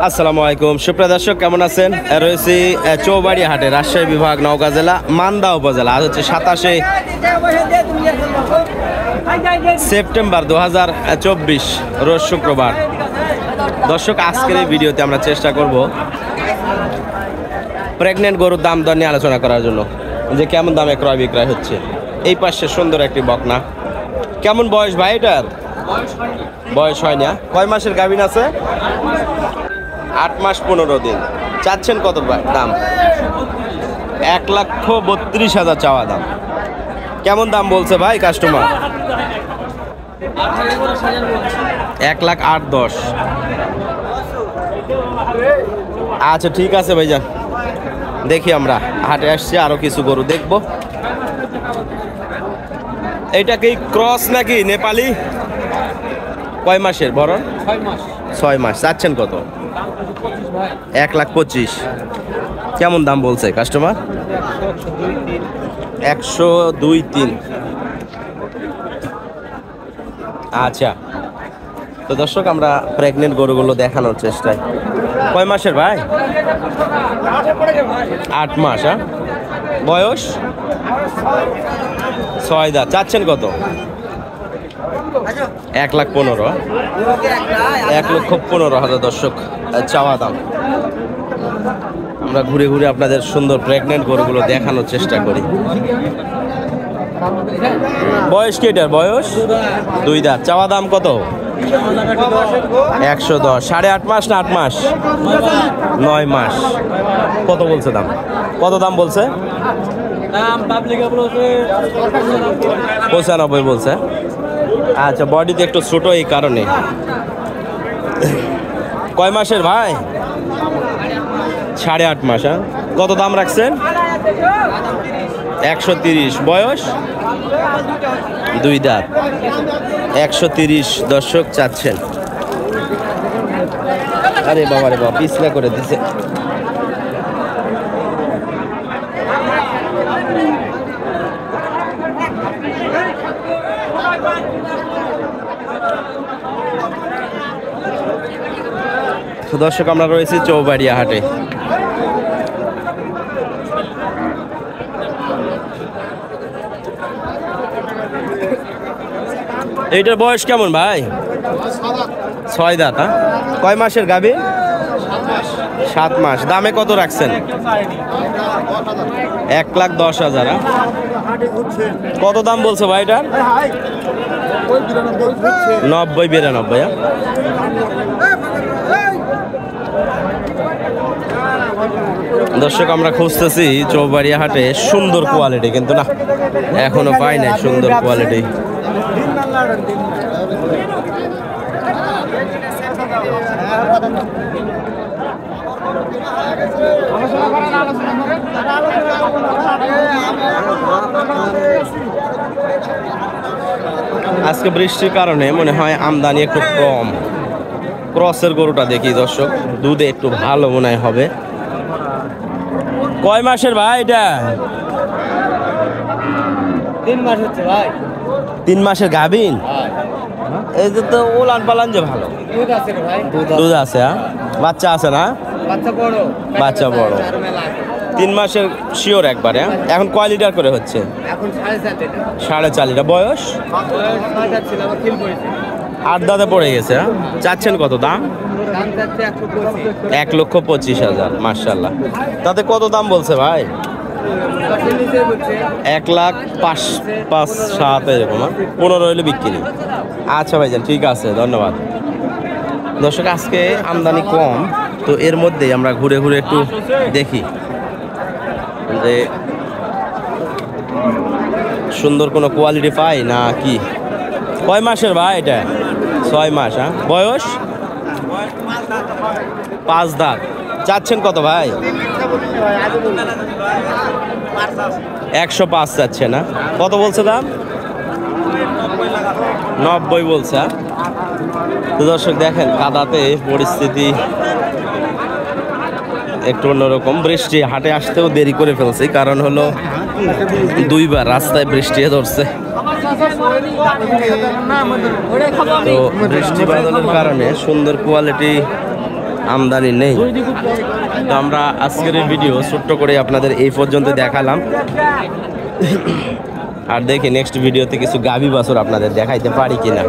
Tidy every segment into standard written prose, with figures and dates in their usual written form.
আসসালামু আলাইকুম সুপ্রিয় দর্শক, কেমন আছেন? রয়েছি চৌবাড়ি হাটে, রাজশাহী বিভাগ, নওগাঁ জেলা, মান্দা উপজেলা। আজ হচ্ছে 27 সেপ্টেম্বর 2024, রোজ শুক্রবার। দর্শক, আজকের এই ভিডিওতে আমরা চেষ্টা করব প্রেগনেন্ট গরুর দাম দর নিয়ে আলোচনা করার জন্য, যে কেমন দামে ক্রয় বিক্রয় হচ্ছে। এই পাশে সুন্দর একটি বকনা। কেমন বয়স ভাই এটার? বয়স হয় না। কয় মাসের গাভীন আছে? 8 মাস 15 দিন। চাচ্ছেন কত ভাই দাম? 1,32,000 চাওয়া দাম। কেমন দাম বলছে ভাই কাস্টমার? 1,08,10,000। আচ্ছা ঠিক আছে ভাইজান, দেখি আমরা হাটে আসছি, আরো কিছু গরু দেখবো। এইটা কি ক্রস নাকি নেপালি? কয় মাসের বড়? 6 মাস। চাচ্ছেন কত? 1,25,000। কেমন দাম বলছে কাস্টমার? 102,300। আচ্ছা, তো দর্শক, আমরা প্রেগনেন্ট গরুগুলো দেখানোর চেষ্টায়। কয় মাসের ভাই? 8 মাস। হ্যাঁ, বয়স 6 দাঁত। চাচ্ছেন কত? 1,15,000। 1,15,000 দর্শক চাওয়া দাম। আমরা ঘুরে ঘুরে আপনাদের সুন্দর প্রেগনেন্ট গরুগুলো দেখানোর চেষ্টা করি। বয়স কি এটার? বয়স 2 দাঁত। চাওয়া দাম কত? 110। 8.5 মাস না 8 মাস? 9 মাস। কত বলছে দাম? কত দাম বলছে? 95 বলছে। আচ্ছা, বডিতে একটু ছোট, এই কারণে। কয় মাসের ভাই? 8.5 মাস। হ্যাঁ, কত দাম রাখছেন? 130। বয়স 2 দাঁত। 130 দর্শক চাচ্ছেন। আরে বাবা রে বাবা, পিছলা করে দিছে। দর্শক, আমরা রয়েছি চৌবাড়িয়া হাটে। এইটার বয়স কেমন ভাই? 6 দাঁত। হ্যাঁ, কয় মাসের গাভী? 7 মাস। দামে কত রাখছেন? 1,10,000। কত দাম বলছে ভাই এটার? 90-92। দর্শক, আমরা খুঁজতেছি চৌবাড়িয়া হাটে সুন্দর কোয়ালিটি, কিন্তু না, এখনো পাই নাই সুন্দর কোয়ালিটি। আজকে বৃষ্টির কারণে মনে হয় আমদানি একটু কম। ক্রসের গরুটা দেখি দর্শক, দুধে একটু ভালো মনে হবে। কয় মাসের ভাই এটা? 3 মাস হচ্ছে ভাই। 3 মাসের গাভীন। এই যে তো ওলান পালান যে ভালো দুধ আছে রে ভাই। দুধ আছে। হ্যাঁ, বাচ্চা আছে না? বাচ্চা বড়। বাচ্চা বড়। 3 মাসের শিওর একবারে। এখন কয় লিটার করে হচ্ছে? এখন 4.5 লিটার। 4.5 লিটার। বয়স 6 দাঁত ছিল, আবার কিল পড়েছে। 8 দাঁতে পড়ে গেছে। হ্যাঁ, চাচ্ছেন কত দাম? দাম যাচ্ছে 125। 1,25,000। মাশাআল্লাহ। তাতে কত দাম বলছে ভাই? 1,05,5,7 এরকম। 15 হইলে বিক্রি। আচ্ছা ভাইজান, ঠিক আছে, ধন্যবাদ। দর্শক, আজকে আমদানি কম, তো এর মধ্যেই আমরা ঘুরে ঘুরে একটু দেখি যে সুন্দর কোনো কোয়ালিটি পাই না কি। কয় মাসের ভাই এটা? 6 মাস। হ্যাঁ, বয়স 5 দাঁত। চাচ্ছেন কত ভাই? 105 চাচ্ছে না? কত বলছে দাম? 90 বলছে। তো দর্শক, দেখেন কাদাতে পরিস্থিতি একটু অন্যরকম। বৃষ্টি, হাটে আসতেও দেরি করে ফেলছে, কারণ হলো 2বার রাস্তায় বৃষ্টি ধরছে। তো বৃষ্টি বাদলের কারণে সুন্দর কোয়ালিটি আমদানি নেই। তো আমরা আজকের এই ভিডিও ছোট্ট করে আপনাদের এই পর্যন্ত দেখালাম। আর দেখি নেক্সট ভিডিওতে কিছু গাভী বাছুর আপনাদের দেখাইতে পারি কিনা।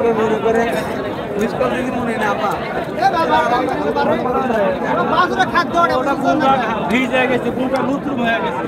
ভিজে গেছে, পুরোটা নতুন হয়ে গেছে।